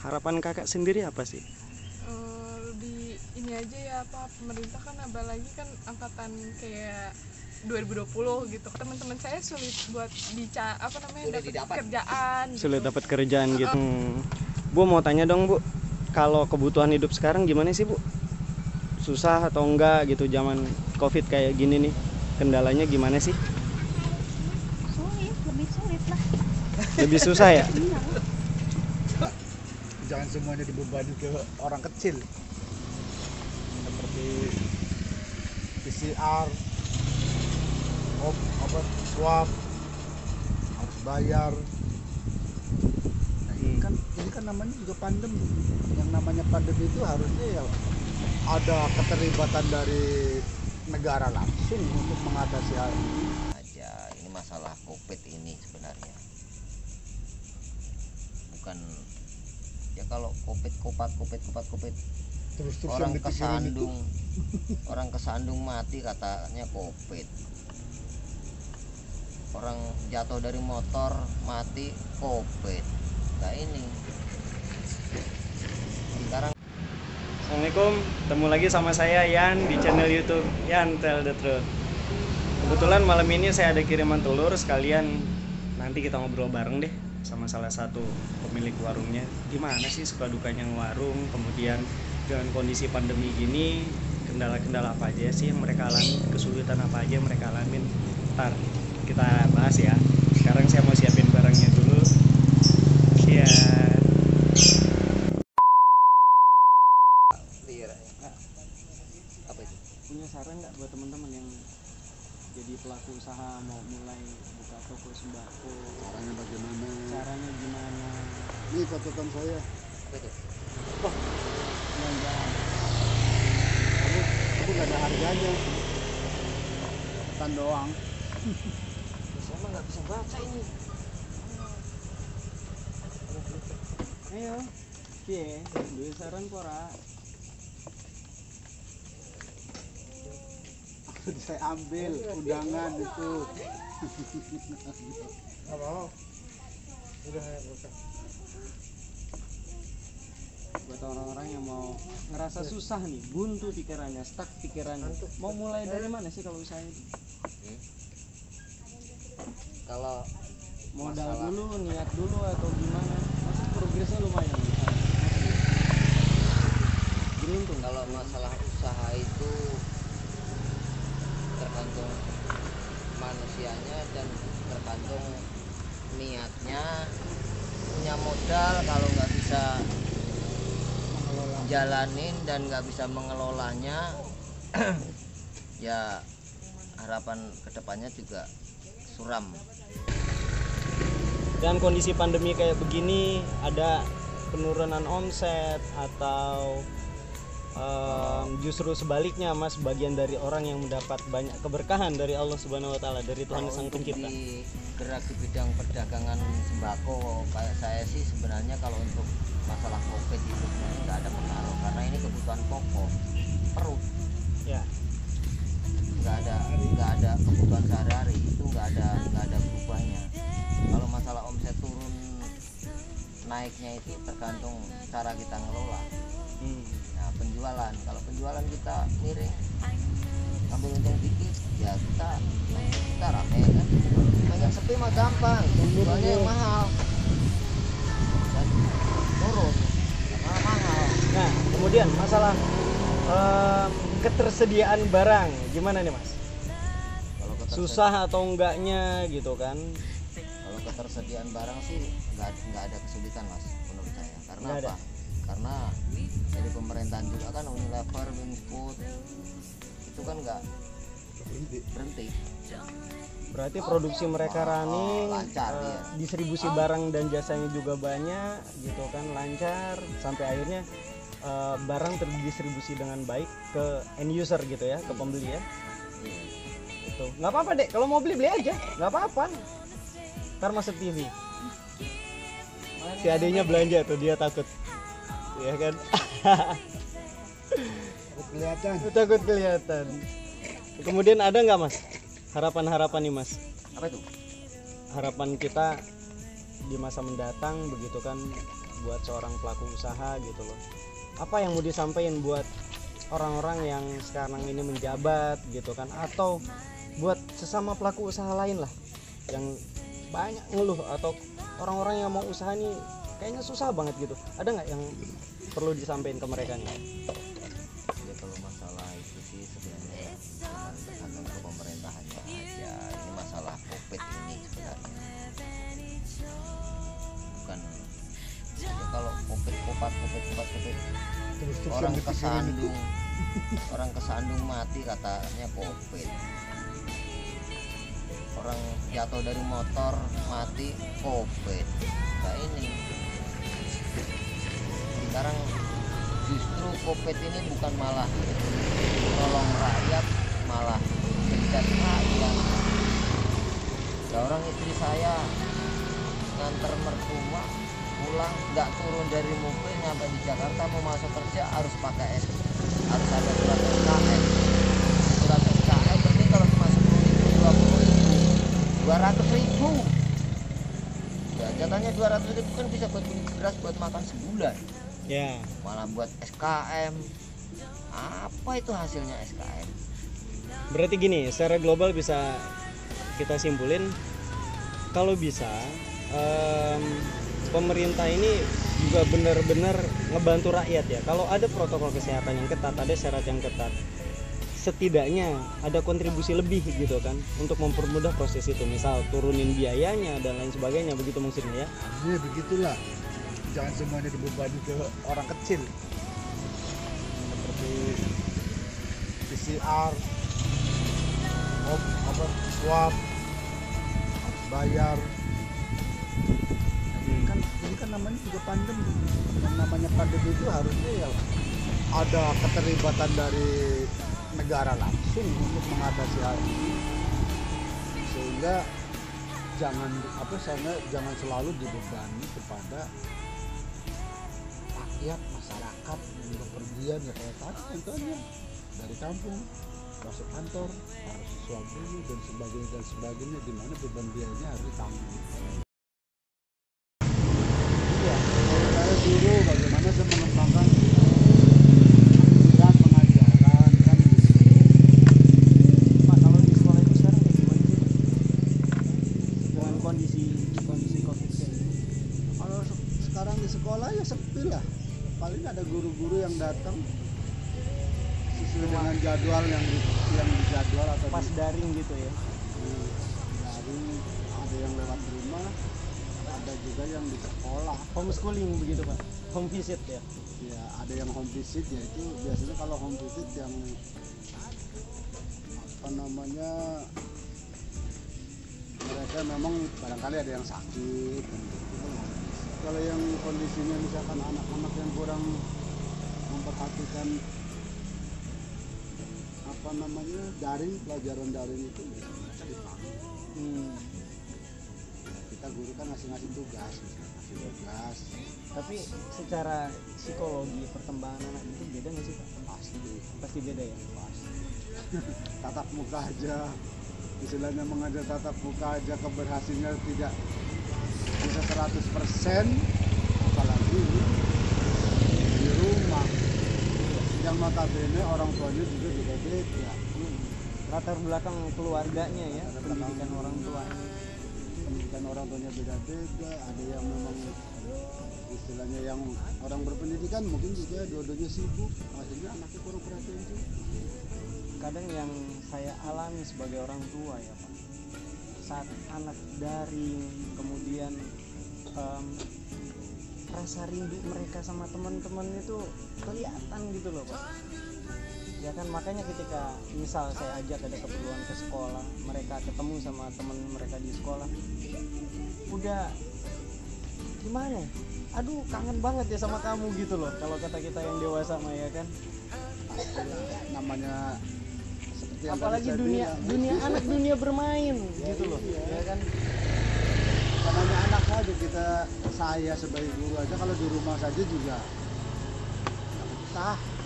harapan kakak sendiri apa sih? Lebih ini aja ya, apa pemerintah kan apalagi kan angkatan kayak 2020 gitu, teman-teman saya sulit buat dapat kerjaan gitu. Sulit dapat kerjaan gitu. Bu mau tanya dong Bu, kalau kebutuhan hidup sekarang gimana sih Bu? Susah atau enggak gitu zaman COVID kayak gini nih? Kendalanya gimana sih? Lebih sulit lah. Lebih susah ya? Jangan semuanya dibebani ke orang kecil. Seperti PCR, swab harus bayar. Nah, ini kan namanya juga pandemi. Yang namanya pandemi itu harusnya ya ada keterlibatan dari negara langsung untuk mengatasi hal ini. Ini masalah COVID ini sebenarnya bukan ya, kalau COVID Terus orang kesandung mati katanya COVID, orang jatuh dari motor mati COVID. Nah ini sekarang. Assalamualaikum, ketemu lagi sama saya Yan di channel YouTube Yan Tell the Truth. Kebetulan malam ini saya ada kiriman telur, sekalian nanti kita ngobrol bareng deh sama salah satu pemilik warungnya. Gimana sih suka dukanya warung, kemudian dengan kondisi pandemi gini, kendala-kendala apa aja sih yang mereka alami, kesulitan apa aja yang mereka alamin. Ntar kita bahas ya. Sekarang saya mau siapin barangnya dulu. Ya. Apa itu? Punya saran nggak buat teman-teman yang jadi pelaku usaha mau mulai buka toko sembako? Caranya bagaimana? Caranya gimana? Ini catatan saya. Apa itu? Belanjaan. Kamu nggak ada harganya. Catatan doang. Saya mah nggak bisa baca ini. Ayo, piye? Duwe saran pora? Saya ambil undangan itu. Apa? Udah ya, Buat orang-orang yang mau ngerasa susah nih, buntu pikirannya, stuck pikirannya, mau mulai dari mana sih kalau usaha itu? Kalau Modal masalah- dulu, niat dulu atau gimana? Masih progresnya lumayan. Beruntung. Kalau masalah usaha itu tergantung manusianya dan tergantung niatnya. Punya modal kalau nggak bisa jalanin dan nggak bisa mengelolanya ya harapan kedepannya juga suram. Dan kondisi pandemi kayak begini, ada penurunan omset atau justru sebaliknya Mas, bagian dari orang yang mendapat banyak keberkahan dari Allah Subhanahu wa taala, dari Tuhan Sang Pencipta? Di gerak di bidang perdagangan sembako kayak saya sih sebenarnya kalau untuk masalah COVID itu sebenarnya nggak ada pengaruh karena ini kebutuhan pokok perut. Ya. Nggak ada kebutuhan sehari-hari, itu nggak ada berubahnya. Kalau masalah omset turun naiknya itu tergantung cara kita ngelola. Nah, penjualan, kalau penjualan kita miring ambil untung dikit ya kita rame kan. Yang sepi mah gampang, jualnya yang mahal dan turun karena mahal. Nah, kemudian masalah ketersediaan barang gimana nih Mas? Kalau Susah atau enggaknya gitu kan? Kalau ketersediaan barang sih nggak ada kesulitan Mas menurut saya. Karena Nggak ada. apa? Karena dari pemerintahan juga kan Unilever, Wingfood itu kan nggak berhenti. Berarti produksi mereka running, lancar, ya. distribusi barang dan jasanya juga banyak gitu kan, lancar sampai akhirnya barang terdistribusi dengan baik ke end user gitu ya, ke pembeli ya. Itu nggak apa-apa dek, kalau mau beli aja, nggak apa-apa. Ntar masuk TV. Si adenya belanja tuh, dia takut, ya kan? Kelihatan. Takut kelihatan. Kemudian ada nggak Mas harapan-harapan nih Mas? Apa itu? Harapan kita di masa mendatang begitu kan, buat seorang pelaku usaha gitu loh. Apa yang mau disampaikan buat orang-orang yang sekarang ini menjabat gitu kan, atau buat sesama pelaku usaha lain lah yang banyak ngeluh, atau orang-orang yang mau usaha nih kayaknya susah banget gitu, ada nggak yang perlu disampaikan ke mereka nih? Ya kalau masalah itu sih sebenarnya bukan tergantung ke pemerintahannya aja. Ini masalah COVID ini sebenarnya bukan ya, kalau COVID Terus orang yang dipikirin itu orang kesandung mati katanya COVID, orang jatuh dari motor mati COVID. Nah ini sekarang justru COVID ini bukan malah tolong rakyat, malah menjat rakyat. Seorang istri saya nganter mertua pulang nggak turun dari mobil, nyampe di Jakarta mau masuk kerja harus pakai harus ada surat SKM. Surat SKM berarti kalau cuma 200.000 ya jatahnya 200.000 kan bisa buat beli beras buat makan sebulan Ya, malah buat SKM. Apa itu hasilnya SKM? berarti gini, secara global bisa kita simpulin kalau bisa pemerintah ini juga benar-benar ngebantu rakyat ya. Kalau ada protokol kesehatan yang ketat, ada syarat yang ketat, setidaknya ada kontribusi lebih gitu kan untuk mempermudah proses itu, misal turunin biayanya dan lain sebagainya, begitu maksudnya ya. ya begitulah, jangan semuanya dibebani ke orang kecil seperti PCR, swab harus bayar. Ini kan namanya juga pandemi. Yang namanya pandemi itu harusnya ya ada keterlibatan dari negara langsung untuk mengatasi hal ini, sehingga jangan selalu dibebani kepada rakyat, masyarakat yang bepergian ya, kayak tadi contohnya dari kampung masuk kantor harus swab dulu dan sebagainya, di mana beban biayanya harus ditanggung. Iya, kalau saya dulu bagaimana saya mengembangkan aktivitas pengajaran kan Pak, kalau di sekolah itu sekarang kayak gimana sih dengan kondisi COVID kayak gini? kalau sekarang di sekolah ya sepi lah, paling ada guru-guru yang datang sesuai dengan jadwal yang dijadwal atau Pas daring gitu ya. daring, ada yang lewat rumah, ada juga yang di sekolah. Homeschooling begitu Pak, home visit ya. Ya ada yang home visit, yaitu biasanya kalau home visit yang mereka memang barangkali ada yang sakit dan gitu. Kalau yang kondisinya misalkan anak-anak yang kurang memperhatikan pelajaran daring itu bisa dipanggil. Kita guru kan ngasih tugas. Tapi secara psikologi perkembangan anak itu beda nggak sih Pak? Pasti beda ya. Tatap muka aja, istilahnya mengajar tatap muka aja keberhasilannya tidak bisa 100%, apalagi di rumah yang notabene orang tuanya juga beda. Latar belakang keluarganya ya, pendidikan orang tuanya. Pendidikan orang tuanya beda-beda, ada yang memang istilahnya yang orang berpendidikan mungkin juga dua-duanya sibuk, akhirnya anaknya kurang perhatian juga. Kadang yang saya alami sebagai orang tua ya Pak, saat anak daring, kemudian rasa rindu mereka sama teman-teman itu kelihatan gitu loh Pak. Ya kan, makanya ketika misal saya ajak ada keperluan ke sekolah, mereka ketemu sama teman mereka di sekolah, udah gimana ya? Aduh kangen banget ya sama kamu gitu loh, kalau kata kita yang dewasa mah ya kan. Namanya seperti yang Apalagi tadi saya dunia bilang. anak, dunia bermain gitu loh. Iya. Ya kan. Namanya anak saja, saya sebagai guru aja kalau di rumah saja juga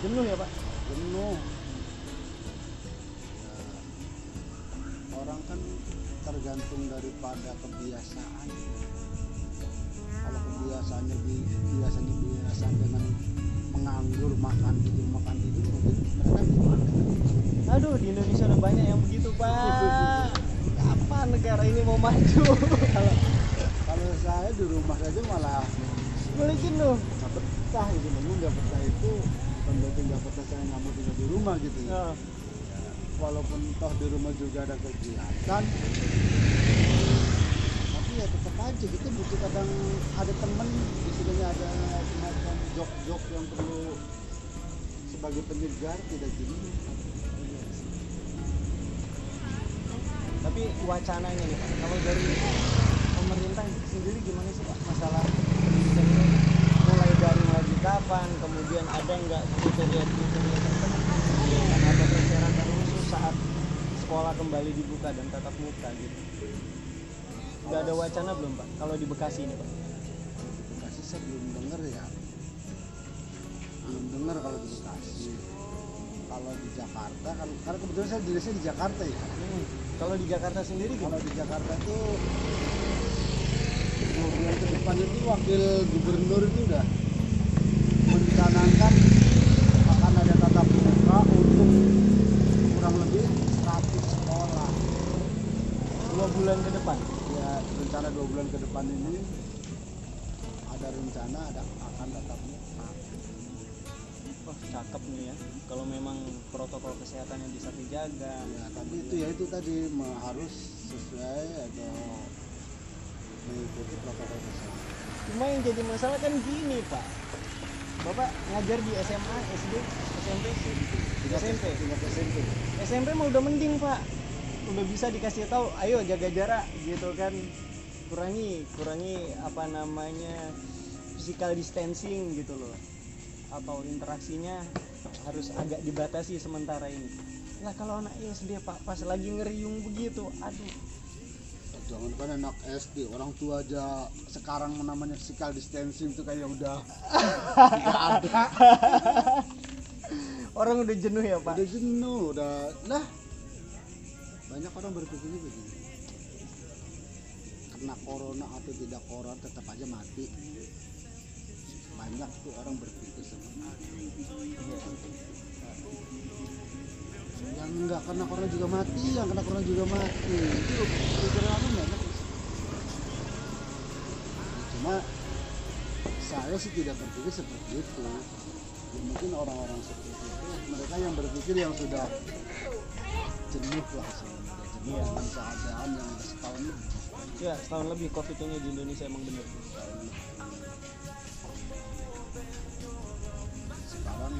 Jenuh ya Pak. jenuh. Orang kan tergantung daripada kebiasaan. Kalau biasanya biasa dengan menganggur makan tidur mungkin mereka gimana? Aduh, di Indonesia udah banyak yang begitu, Pak. Kapan negara ini mau maju? Kalau saya di rumah saja malah Boleh jenuh. nggak betah gitu. Memang nggak betah itu bukan berarti nggak betah saya nggak mau tinggal di rumah gitu ya. Nah, Walaupun toh di rumah juga ada kegiatan, tapi ya tetap aja kita butuh kadang ada temen, istilahnya ada semacam jok-jok yang perlu sebagai penyegar, tidak jenuh. tapi wacananya nih Pak, kalau dari pemerintah sendiri gimana sih Pak masalah pendidikan ini? Mulai dari lagi kapan, kemudian ada nggak kriteria-kriteria tertentu dan ada persyaratan khusus saat sekolah kembali dibuka dan tatap muka gitu? Udah ada wacana belum Pak kalau di Bekasi ini Pak? Di Bekasi saya belum dengar ya, belum dengar kalau di Bekasi. Kalau di Jakarta kan, karena kebetulan saya dirinya di Jakarta ya. Kalau di Jakarta sendiri gimana? Kalau di Jakarta itu 2 bulan ke depan itu wakil gubernur itu udah mencanangkan akan ada tatap muka untuk kurang lebih 100 sekolah. 2 bulan ke depan? Ya rencana 2 bulan ke depan ini ada rencana akan tatap muka. Wah cakep nih ya, kalau memang protokol kesehatannya bisa dijaga. Ya tapi itu tadi harus sesuai atau mengikuti protokol kesehatan. Cuma yang jadi masalah kan gini Pak, Bapak ngajar di SMA, SD, SMP, SMP. SMP mah udah mending Pak, udah bisa dikasih tahu, ayo jaga jarak gitu kan, kurangi apa namanya physical distancing gitu loh, atau interaksinya harus agak dibatasi sementara ini. Nah kalau anak SD Pak pas lagi ngeriung begitu, aduh. Jangan kan anak SD, orang tua aja sekarang namanya physical distancing itu kayak udah nggak ada. Orang udah jenuh ya Pak. Udah jenuh, udah lah. Banyak orang berpikirnya begini. Kena corona atau tidak corona tetap aja mati. Banyak tuh orang berpikir seperti itu. Yang enggak kena corona juga mati, yang kena corona juga mati. Itu pikiran aku banyak. Cuma saya sih tidak berpikir seperti itu. Ya, mungkin orang-orang seperti itu, mereka yang berpikir yang sudah jenuh lah jenuh dengan keadaan yang setahun lebih. Ya setahun lebih COVID ini di Indonesia emang bener. Sekarang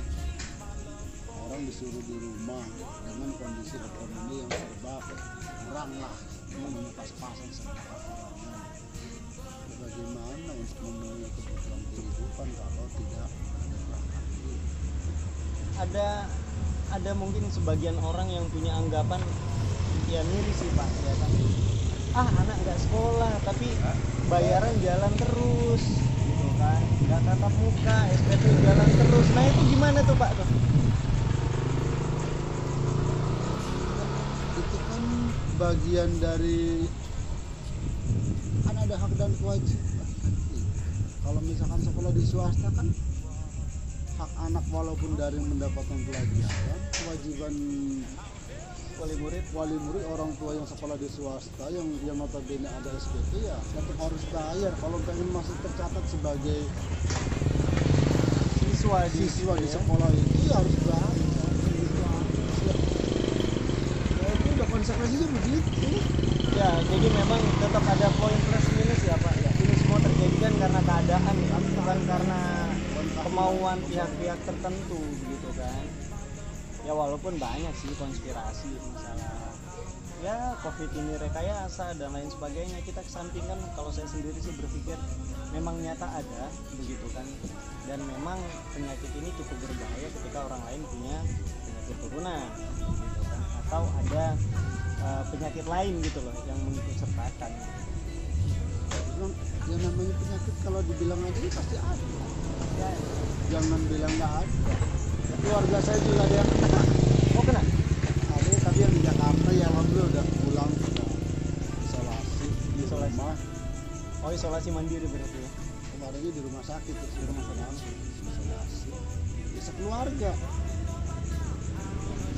orang disuruh di rumah dengan kondisi ekonomi yang serba kurang lah, namanya pas-pasan serba kekurangan. Bagaimana untuk memenuhi kebutuhan kehidupan kalau tidak ada perangkat? Ada mungkin sebagian orang yang punya anggapan ya miris sih Pak ya kan, anak nggak sekolah tapi bayaran jalan terus gitu kan, nggak tatap muka, SPP jalan terus. Nah itu gimana tuh Pak tuh? Itu kan bagian dari kan ada hak dan kewajiban. Kalau misalkan sekolah di swasta kan hak anak walaupun dari mendapatkan pelajaran, kewajiban wali murid orang tua yang sekolah di swasta yang notabene ada SPP ya tetap harus bayar kalau pengen masih tercatat sebagai siswa di sekolah itu ya harus bayar. Ya itu udah konsekuensinya begitu. Ya jadi memang tetap ada poin plus minus ya Pak ya. Ini semua terjadi kan karena keadaan ya, bukan karena kemauan pihak-pihak tertentu gitu kan. Ya walaupun banyak sih konspirasi masalah ya COVID ini rekayasa dan lain sebagainya, kita kesampingkan. Kalau saya sendiri sih berpikir memang nyata ada begitu kan, dan memang penyakit ini cukup berbahaya ketika orang lain punya penyakit turunan gitu kan, atau ada penyakit lain gitu loh yang mengikut sertakan gitu. Yang namanya penyakit kalau dibilang aja ini pasti ada ya, jangan bilang nggak ada. Keluarga saya juga ada yang kena. Oh kena? Ada, tapi yang di Jakarta ya alhamdulillah udah pulang, sudah isolasi di rumah. Oh isolasi mandiri berarti ya? keluarganya di rumah sakit, di rumah sakit isolasi, ya sekeluarga.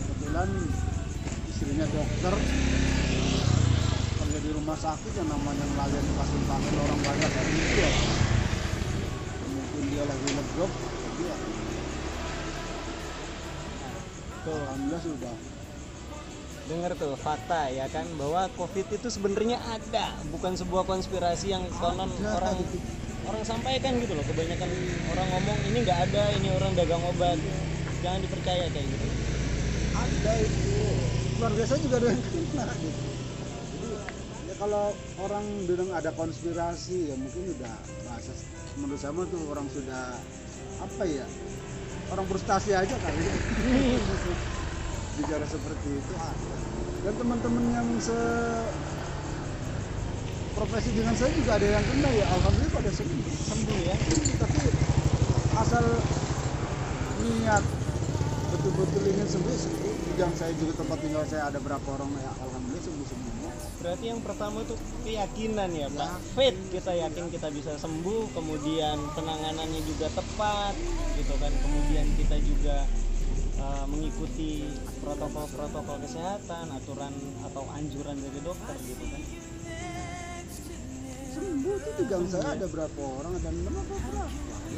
Kebetulan istrinya dokter, kerja di rumah sakit, yang namanya melayani pasien-pasien orang banyak hari itu ya. Mungkin dia lagi ngedrop, dia alhamdulillah sudah. Dengar tuh fakta ya kan, bahwa COVID itu sebenarnya ada, bukan sebuah konspirasi yang konon orang sampaikan gitu loh. Kebanyakan orang ngomong ini nggak ada, ini orang dagang obat, jangan dipercaya kayak gitu. Ada itu, keluarga saya juga ada yang kena gitu. Jadi ya kalau orang bilang ada konspirasi ya mungkin udah bahasa, menurut saya tuh orang sudah apa ya, orang frustasi aja kali ya. Bicara seperti itu ada. Dan teman-teman yang profesi dengan saya juga ada yang kena ya, alhamdulillah pada sembuh ya. Tapi asal niat betul-betul ingin sembuh. Yang saya juga tempat tinggal saya ada berapa orang ya, alhamdulillah sembuh semua. Berarti yang pertama itu keyakinan ya Pak, faith, kita yakin kita bisa sembuh, kemudian penanganannya juga tepat gitu kan, kemudian kita juga mengikuti protokol kesehatan, aturan atau anjuran dari dokter gitu kan. Sembuh itu di gang saya ada berapa orang dan berapa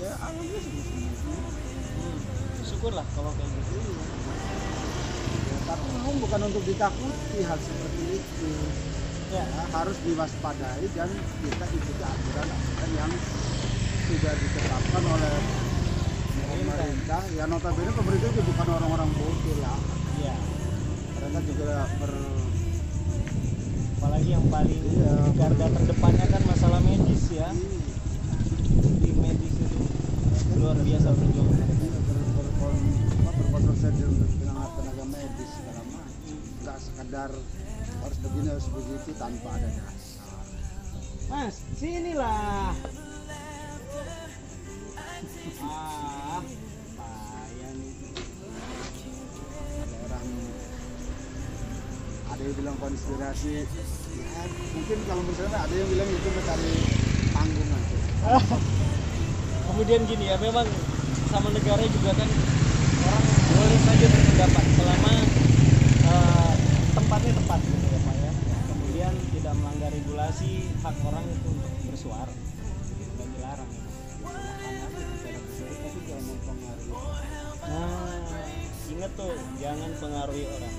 ya, alhamdulillah sembuh. Syukurlah kalau kayak gitu. Ya, tapi memang bukan untuk ditakuti hal seperti itu ya, harus diwaspadai dan kita ikuti aturan yang sudah ditetapkan oleh pemerintah. Ya notabene pemerintah itu bukan orang-orang bodoh lah ya, mereka juga apalagi yang paling garda terdepannya kan masalah medis ya. Di medis itu luar biasa perjuangan mereka. Berkonsentrasi dengan tenaga medis segala macam, nggak sekedar harus begini harus begitu tanpa ada dasar. Mas, sinilah. Payah nih. Ada yang bilang konspirasi, ya, mungkin kalau menurut saya ada yang bilang itu mencari panggung aja. Kemudian gini ya, memang sama negara juga kan orang boleh saja berpendapat selama tempatnya tepat gitu ya Pak ya. Kemudian tidak melanggar regulasi, hak orang itu untuk bersuara, tidak dilarang. Tapi jangan mempengaruhi. Nah, ingat tuh, jangan pengaruhi orang.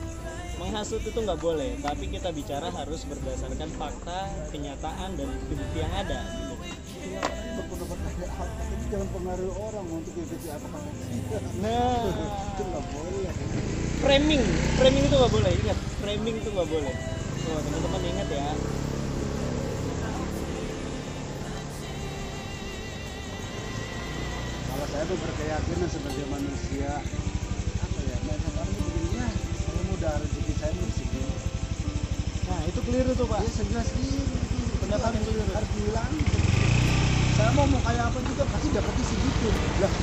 Menghasut itu nggak boleh, tapi kita bicara harus berdasarkan fakta, kenyataan, dan bukti yang ada gitu. Berpendapat kayak apa, tapi jangan pengaruhi orang untuk ikuti apa kata dia. Nah, Itu nggak boleh. framing itu nggak boleh, ingat, framing itu nggak boleh. Oh, teman-teman ingat ya. Kalau saya tuh berkeyakinan sebagai manusia, apa ya, memang orang begininya, saya mudah rezeki saya segini. Nah, itu keliru tuh Pak. Ya sejelas ini, Pendapat yang keliru. harus diulangi. Saya mau kayak apa juga pasti dapetnya segitu. Lah,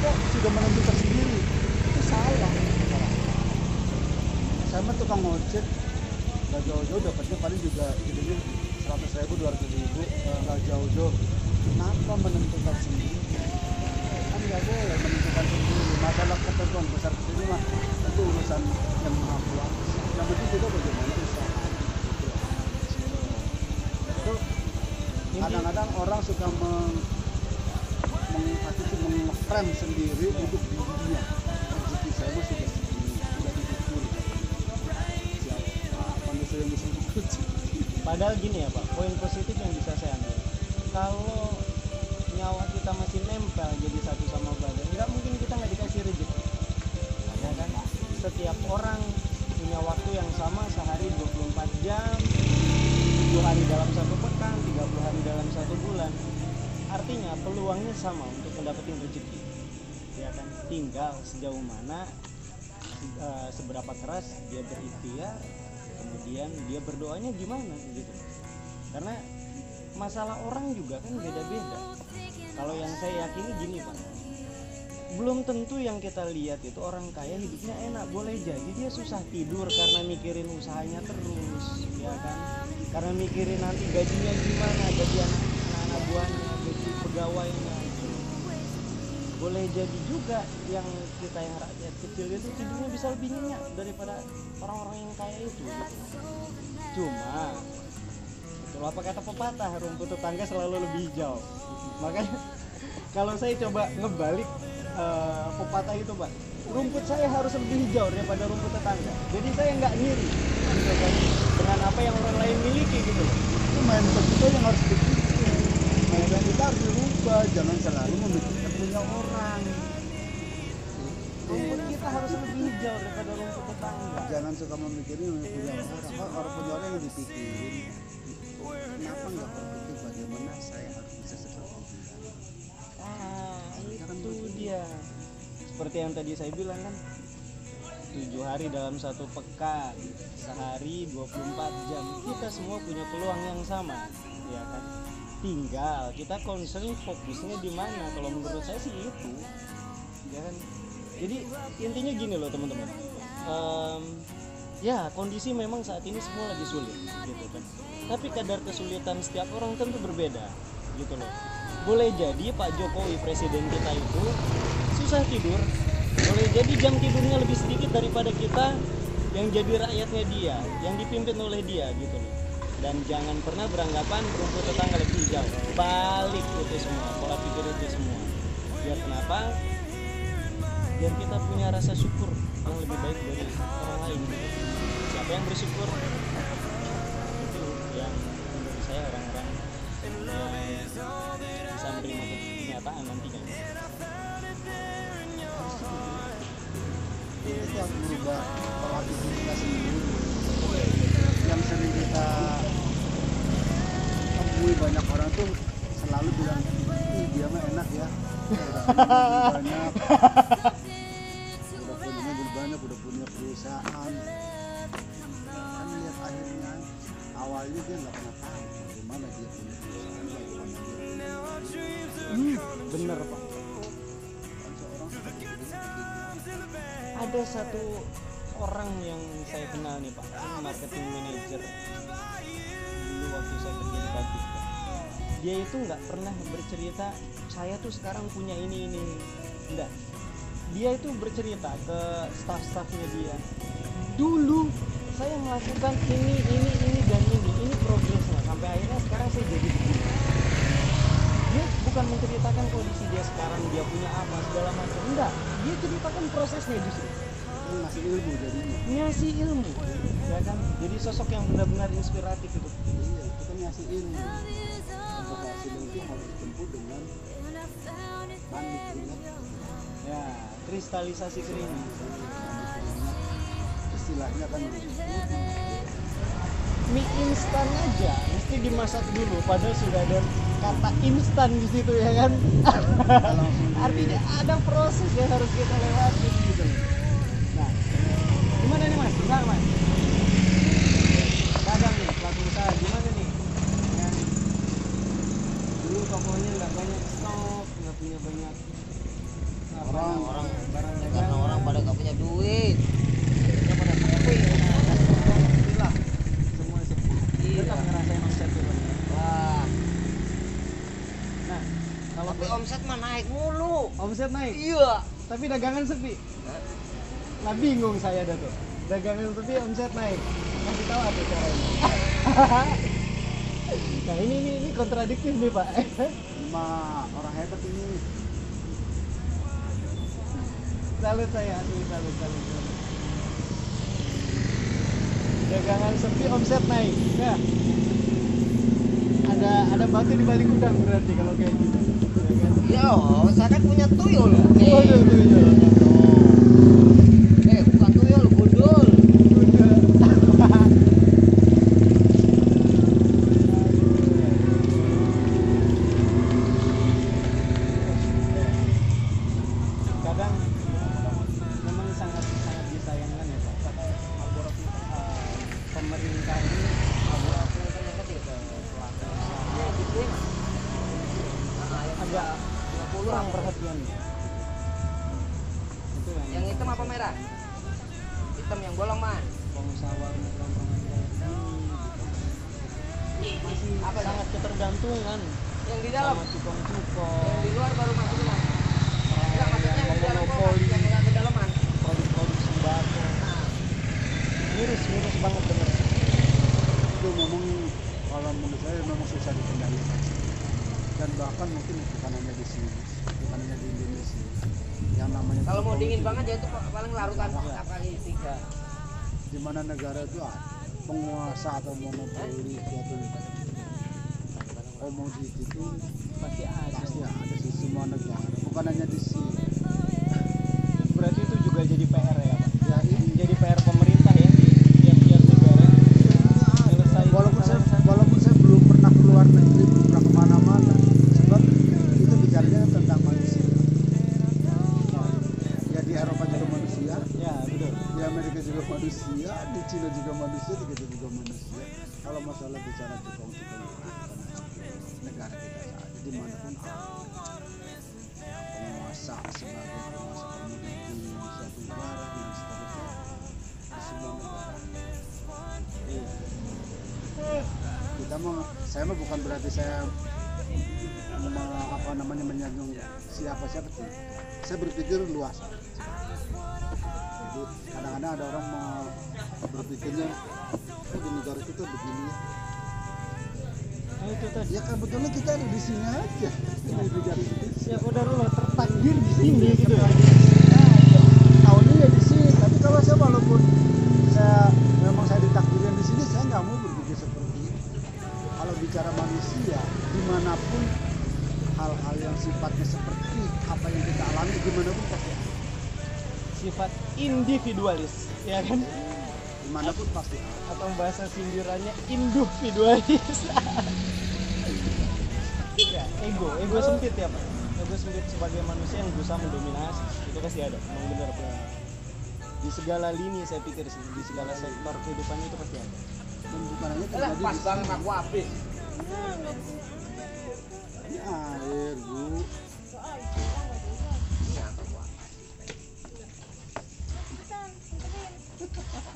kok sudah menentukan sendiri? Itu salah. Saya mah tukang ojek, nggak jauh-jauh dapatnya paling juga hidupnya 100.000, 200.000, nggak jauh-jauh. Kenapa menentukan sendiri? Kan nggak boleh menentukan sendiri. Masalah ketentuan besar kecil mah itu urusan yang maha kuasa. Yang penting kita bagaimana usaha. Itu kadang-kadang orang suka mengklaim sendiri untuk dirinya. Rezeki saya mah sudah segini, sudah diukur. Siapa manusia yang bisa diukur? Padahal gini ya Pak, poin positif yang bisa saya ambil, kalau nyawa kita masih nempel jadi satu sama badan, nggak mungkin kita nggak dikasih rezeki ya kan. Setiap orang punya waktu yang sama, sehari 24 jam, 7 hari dalam satu pekan, 30 hari dalam satu bulan. Artinya peluangnya sama untuk mendapatkan rezeki ya kan. Tinggal sejauh mana, seberapa keras dia berikhtiar, kemudian dia berdoanya gimana gitu. Karena masalah orang juga kan beda-beda. Kalau yang saya yakini gini Pak, belum tentu yang kita lihat itu orang kaya hidupnya enak. Boleh jadi dia susah tidur karena mikirin usahanya terus ya kan, karena mikirin nanti gajinya gimana, gaji anak buahnya, gaji pegawainya. Boleh jadi juga yang kita yang rakyat kecil itu tidurnya bisa lebih nyenyak daripada orang-orang yang kaya itu gitu. Cuma betul apa kata pepatah, rumput tetangga selalu lebih hijau. Makanya kalau saya coba ngebalik pepatah itu Pak, rumput saya harus lebih hijau daripada rumput tetangga. Jadi saya nggak ngiri gitu kan, dengan apa yang orang lain miliki gitu. Itu mindset kita yang harus dipikir. Mindset kita harus dirubah, jangan selalu memikirkan punya orang. Rumput kita harus lebih hijau daripada rumput tetangga. Jangan suka memikirin punya orang. Kalau orang punya orang yang dipikirin, kenapa nggak berpikir bagaimana saya harus bisa seperti dia? Itu dia. Seperti yang tadi saya bilang kan, 7 hari dalam satu pekan, sehari 24 jam, kita semua punya peluang yang sama, ya kan? Tinggal kita concern fokusnya di mana. Kalau menurut saya sih itu, ya kan? Jadi intinya gini loh teman-teman, ya kondisi memang saat ini semua lagi sulit, gitu kan? Tapi kadar kesulitan setiap orang tentu berbeda, gitu loh. Boleh jadi Pak Jokowi presiden kita itu susah tidur, boleh jadi jam tidurnya lebih sedikit daripada kita yang jadi rakyatnya dia, yang dipimpin oleh dia gitu loh. Dan jangan pernah beranggapan rumput tetangga lebih hijau. Balik itu semua, pola pikir itu semua. Biar kenapa? Biar kita punya rasa syukur yang lebih baik dari orang lain gitu. Siapa yang bersyukur? Itu yang menurut saya orang-orang yang bisa menerima kenyataan nantinya. Itu harus merubah pola pikir kita sendiri. Yang sering kita temui banyak orang tuh selalu bilang, ih dia mah enak ya, udah punya mobil banyak, udah punya perusahaan. Kan lihat akhirnya, awalnya dia nggak pernah tahu bagaimana dia punya perusahaan, bagaimana dia punya Bener Pak. kan seorang seperti itu. Ada satu orang yang saya kenal nih Pak, ini marketing manager dulu waktu saya kerja di pabrik. Dia itu nggak pernah bercerita saya tuh sekarang punya ini. Enggak. Dia itu bercerita ke staff-staffnya dia, dulu saya melakukan ini dan ini progresnya sampai akhirnya sekarang saya jadi begini. Dia bukan menceritakan kondisi dia sekarang, dia punya apa segala macam, enggak, dia ceritakan prosesnya justru. Ngasih ilmu jadinya. Ngasih ilmu, ya kan? Jadi sosok yang benar-benar inspiratif itu. Iya, itu kan ngasih ilmu. Untuk hasil itu harus ditempuh dengan panik keringat. Ya, kristalisasi keringat. Istilahnya kan Mie instan aja mesti dimasak dulu, padahal sudah ada kata instan di situ ya kan. Artinya ada proses yang harus kita lewati gitu. Nah, gimana nih Mas? Usaha Mas? Dagang nih, pelaku usaha gimana nih? Ya. Dulu tokonya nggak banyak stok, nggak punya banyak orang barang karena dagangan. orang pada nggak punya duit, jadinya pada sepi. Alhamdulillah, semua sepi. Iya. Tetap ngerasain omset tuh. Wah, Nah, kalau tapi omset mah naik mulu. omset naik, Iya. tapi dagangan sepi. Nah bingung saya dah tuh, dagangan sepi omset naik, kasih tahu apa caranya. Nah ini kontradiktif nih Pak. cuma orang hebat ini. Salut saya, asli salut. Dagangan sepi omset naik. Ya. Ada batu di balik udang berarti kalau kayak gitu. Ya kan? Iya, saya kan punya tuyul. Waduh, tuyul. Bukan tuyul, gundul. Kadang memang sangat disayangkan ya Pak. Pemerintah ini agak kurang perhatian. Itu Yang hitam apa merah? Hitam yang bolong man. pengusaha warung kayak gini gitu. Masih Apa ya? sangat ketergantungan Yang di dalam. sama cukong-cukong, Yang di luar baru masuk ke dalam. yang memonopoli Yang kedalaman. produk-produk sembako. Miris banget bener. Itu memang kalau menurut saya memang susah dikendalikan, dan bahkan mungkin bukan hanya di sini, bukan hanya di Indonesia yang namanya Kalau mau dingin itu, banget ya itu paling larutan kali 3. di mana negara itu penguasa atau monopoli suatu komoditi itu Pasti ada. di semua negara, bukan hanya di sini. Berarti itu juga jadi PR ya Pak? Ya ini Jadi PR pemerintah ya, tiap-tiap negara selesai. walaupun saya belum pernah keluar negeri, belum pernah kemana-mana, sebab itu bicaranya tentang manusia. Ya di Eropa juga manusia, Ya betul. di Amerika juga manusia, di Cina juga manusia, di kita juga manusia. Kalau masalah bicara cukong-cukong negara kita saat ini dimanapun penguasa sebagai penguasa komoditi suatu negara dan seterusnya di semua negara. Iya. Kita mau, saya mah bukan berarti saya menyanjung siapa tidak. Saya berpikir luas. Jadi kadang-kadang ada orang mau berpikirnya di negara kita begini. Nah, itu tadi. Ya kebetulan kita ada di sini aja. Di negara ini. Ya udah tertakdir di sini gitu ya. Tahunnya ya di sini. Tapi kalau saya walaupun memang saya ditakdirkan di sini, saya nggak mau berpikir seperti itu. Kalau bicara manusia, dimanapun hal-hal yang sifatnya seperti apa yang kita alami, dimanapun pasti ada. Sifat individualis, ya kan? Dimanapun pasti ada. Atau bahasa sindirannya individualis. Ya, ego sempit ya Pak. Ego sempit sebagai manusia yang berusaha mendominasi, itu pasti ada. Memang benar Pak. Di segala lini saya pikir sih, di segala sektor kehidupan itu pasti ada. Dan bukan hanya Lah terjadi pas di banget aku habis. ini air, Bu. Ini apa gua?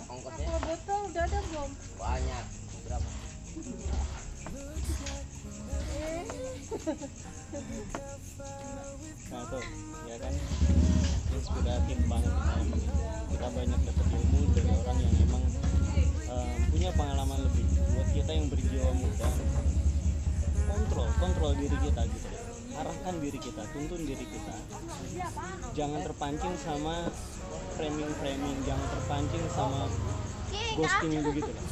Ongkosnya Kalau botol udah ada belum? banyak. Berapa? Nah tuh, ya kan, inspiratif banget kita banyak dapat ilmu dari orang yang emang punya pengalaman lebih. Buat kita yang berjiwa muda, kontrol diri kita gitu, arahkan diri kita, tuntun diri kita, jangan terpancing sama framing, jangan terpancing sama ghosting begitu kan.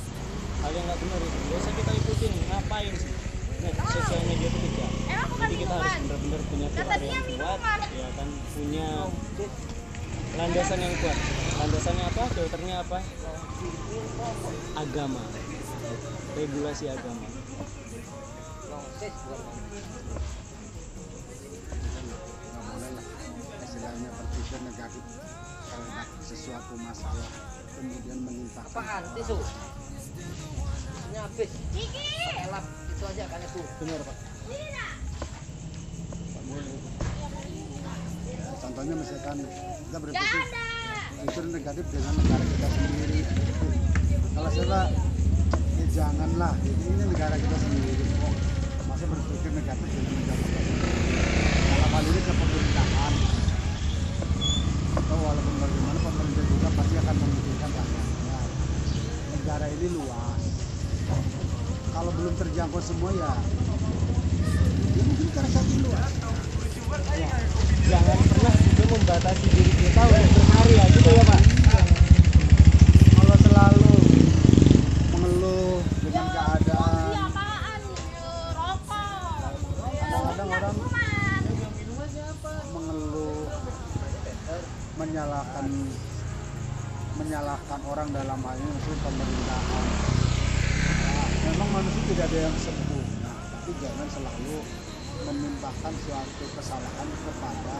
Hal yang nggak benar itu, biasa kita ikutin, ngapain sih? Nah, sosial media itu kejam. Jadi kita harus benar-benar punya pilar yang kuat, ya kan, punya landasan yang kuat. Landasannya apa? Filternya apa? Agama, regulasi agama. Nongses buat Nggak boleh lah istilahnya berpikir negatif terhadap sesuatu masalah kemudian menimpakan. apaan? Tisu. Tisunya habis. Pakai lap itu aja kan itu. Benar Pak. Contohnya misalkan kita berpikir itu negatif dengan negara kita sendiri. Kalau saya ya janganlah, ini negara kita sendiri. Masa berpikir negatif dengan negara kita sendiri. Dalam hal ini kepemerintahan. Atau walaupun bagaimana pemerintah juga pasti akan memikirkan rakyatnya. Negara ini luas. Kalau belum terjangkau semua ya mungkin karena saking luas. Ya, jangan pernah juga membatasi diri kita untuk berkarya gitu ya Pak. Kalau selalu mengeluh dengan keadaan, kadang-kadang orang mengeluh, menyalahkan orang dalam hal ini maksudnya pemerintahan. Nah, memang manusia tidak ada yang sempurna, tapi jangan selalu menimpakan suatu kesalahan kepada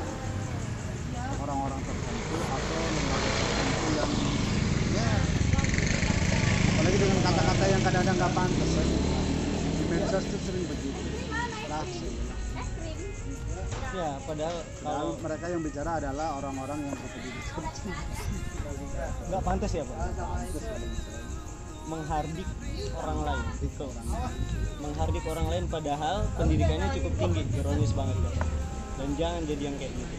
orang-orang tertentu atau lembaga tertentu yang ya apalagi dengan kata-kata yang kadang-kadang nggak pantas ya. Di medsos itu sering begitu langsung. Ya, padahal kalau Mereka yang bicara adalah orang-orang yang berpendidikan. nggak pantas ya Pak. Pantas kalau misalnya. menghardik orang lain. itu orang lain. Menghardik orang lain padahal pendidikannya cukup tinggi, ironis banget kan. Dan jangan jadi yang kayak gitu.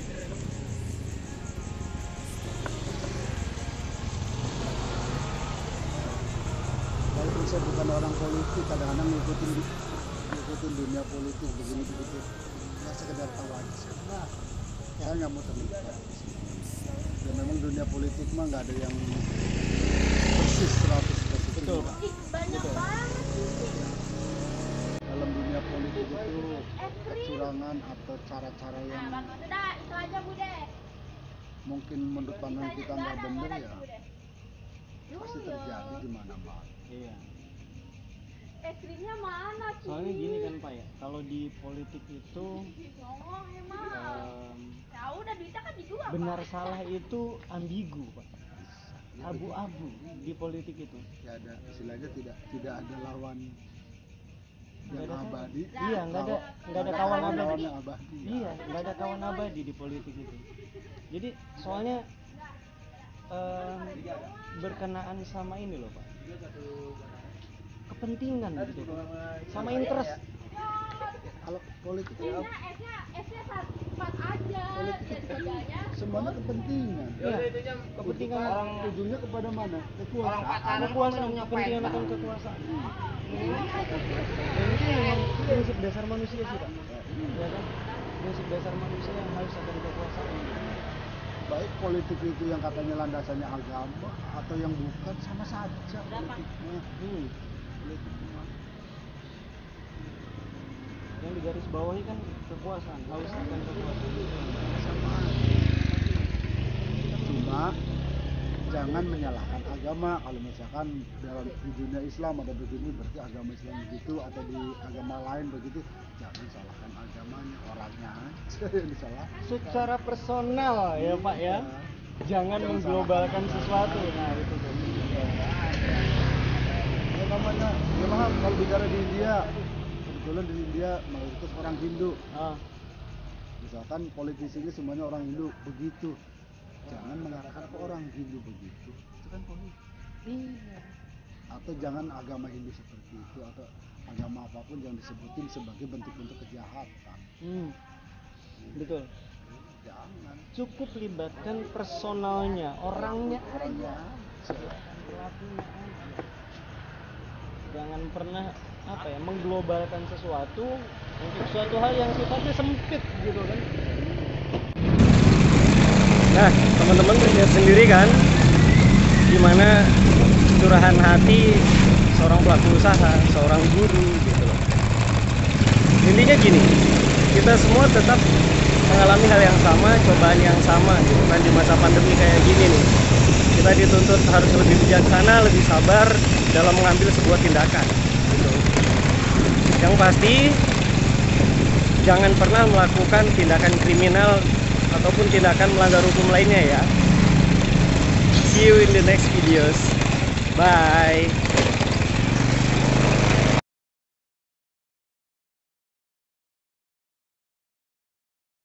Walaupun saya bukan orang politik, kadang-kadang ngikutin dunia politik begini begitu, ya sekedar tahu aja sih. Nah, saya nggak mau terlibat. Ya memang dunia politik mah nggak ada yang persis 100%. Betul. Banyak banget sih. Dalam dunia politik itu kecurangan atau cara-cara yang Udah, itu aja Bude. mungkin menurut pandangan kita nggak benar ya pasti terjadi di mana-mana. Iya. Es krimnya mana sih? Soalnya gini kan Pak ya, kalau di politik itu Ngomong emang. Ya udah duitnya kan dijual. benar salah itu ambigu Pak, abu-abu di politik itu. Ya ada istilahnya tidak ada lawan Nggak yang ada kawan. abadi. Iya, nggak ada kawan lawan abadi. yang abadi. Iya, nggak ada kawan abadi di politik itu. Jadi soalnya berkenaan sama ini loh Pak, kepentingan gitu Pak, sama interest. Kalau politik Esnya empat aja. Jadinya semuanya kepentingan. Iya, kepentingan orang Ujungnya kepada mana? Kekuasaan. kekuasaan, kepentingan akan kekuasaan. Dan itu memang prinsip dasar manusia sih Pak, ya kan? Prinsip dasar manusia yang harus akan kekuasaan. Baik politik itu yang katanya landasannya agama atau yang bukan, sama saja politiknya. Politiknya. Yang digaris bawahi kan kekuasaan, harus akan kekuasaan. Sama. Cuma jangan menyalahkan agama. Kalau misalkan dalam di dunia Islam ada begini, berarti agama Islam begitu, atau di agama lain begitu, jangan salahkan agamanya, orangnya aja yang disalahkan. Secara personal ya Pak ya, jangan mengglobalkan sesuatu. Nah itu tuh. Ya namanya, ya maaf kalau bicara di India, kebetulan di India mayoritas orang Hindu. Misalkan politisi ini semuanya orang Hindu, begitu. Jangan mengatakan ke orang Hindu begitu. Itu kan politik. Iya. Atau jangan agama Hindu seperti itu, atau agama apapun yang disebutin sebagai bentuk-bentuk kejahatan. Betul. Jangan. Cukup libatkan personalnya, orangnya Orangnya aja. Pelakunya aja. Jangan pernah mengglobalkan sesuatu untuk suatu hal yang sifatnya sempit gitu kan. Nah, teman-teman lihat sendiri kan gimana curahan hati seorang pelaku usaha, seorang guru gitu loh. Intinya gini, kita semua tetap mengalami hal yang sama, cobaan yang sama gitu kan di masa pandemi kayak gini nih. Kita dituntut harus lebih bijaksana, lebih sabar dalam mengambil sebuah tindakan gitu. Yang pasti jangan pernah melakukan tindakan kriminal ataupun tindakan melanggar hukum lainnya ya. See you in the next videos. Bye.